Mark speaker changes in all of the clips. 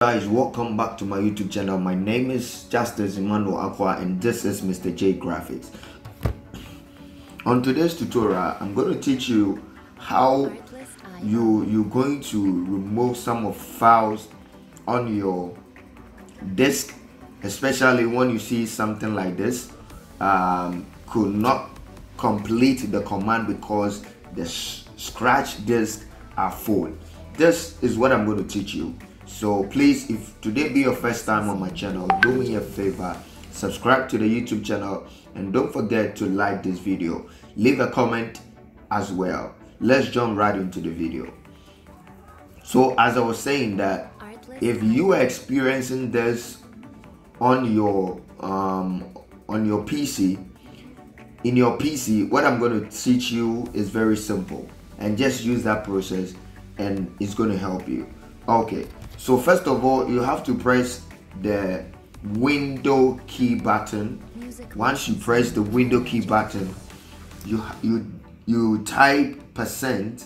Speaker 1: Guys, welcome back to my YouTube channel. My name is Justice Emmanuel Aqua and this is Mr. J Graphics. On today's tutorial, I'm going to teach you how you're going to remove some of files on your disk, especially when you see something like this could not complete the command because the scratch disk are full. This is what I'm going to teach you. So please, if today be your first time on my channel, do me a favor, subscribe to the YouTube channel and don't forget to like this video. Leave a comment as well. Let's jump right into the video. So as I was saying, that if you are experiencing this on your PC, in your PC, what I'm going to teach you is very simple, and just use that process and it's going to help you. Okay, so first of all, you have to press the window key button. Once you press the window key button, you type %.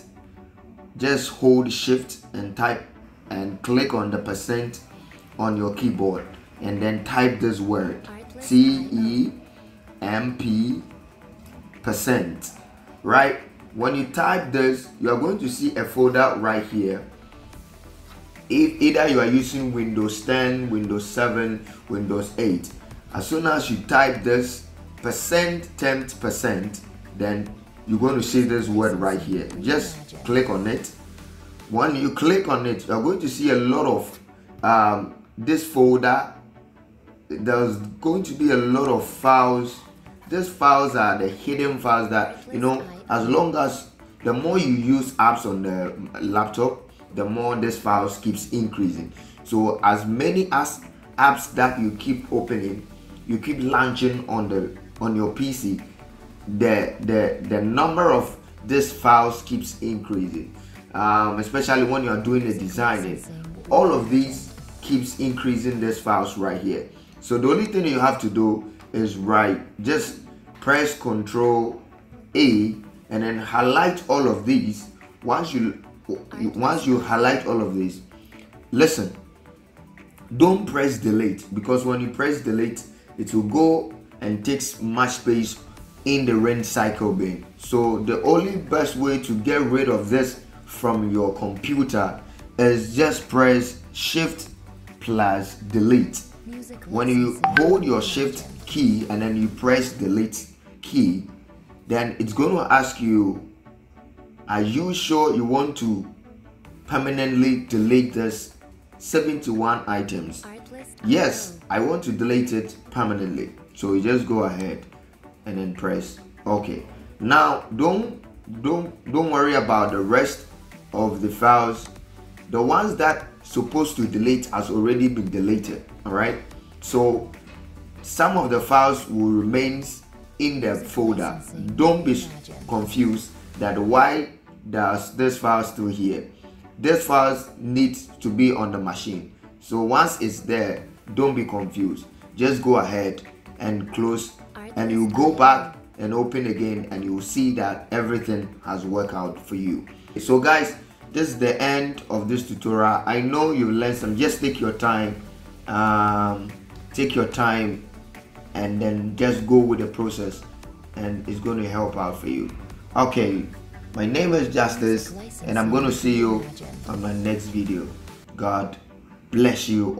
Speaker 1: Just hold shift and type and click on the % on your keyboard and then type this word TEMP %. Right? When you type this, you are going to see a folder right here. If either you are using Windows 10, Windows 7, Windows 8, as soon as you type this %temp%, then you're going to see this word right here. Just click on it. When you click on it, you're going to see a lot of this folder. There's going to be a lot of files. These files are the hidden files that, you know, as long as the more you use apps on the laptop, the more this files keeps increasing. So as many as apps that you keep opening, you keep launching on your PC, the number of these files keeps increasing. Especially when you are doing the designing, all of these keeps increasing these files right here. So the only thing you have to do is just press Ctrl A and then highlight all of these. Once you highlight all of these, listen, don't press delete, because when you press delete, it will go and takes much space in the range cycle bin. So the only best way to get rid of this from your computer is just press shift plus delete. When you hold your shift key and then you press delete key, then it's going to ask you, are you sure you want to permanently delete this 71 items? Yes, I want to delete it permanently. So you just go ahead and then press OK. Now don't worry about the rest of the files. The ones that supposed to delete has already been deleted. All right, so some of the files will remain in the folder. Don't be confused that why does this file still here. This files needs to be on the machine. So once it's there, don't be confused. Just go ahead and close, and you go back and open again, and you will see that everything has worked out for you. So guys, this is the end of this tutorial. I know you learned some. Just take your time, and then just go with the process, and it's going to help out for you. Okay, my name is Justice, and I'm going to see you on my next video. God bless you.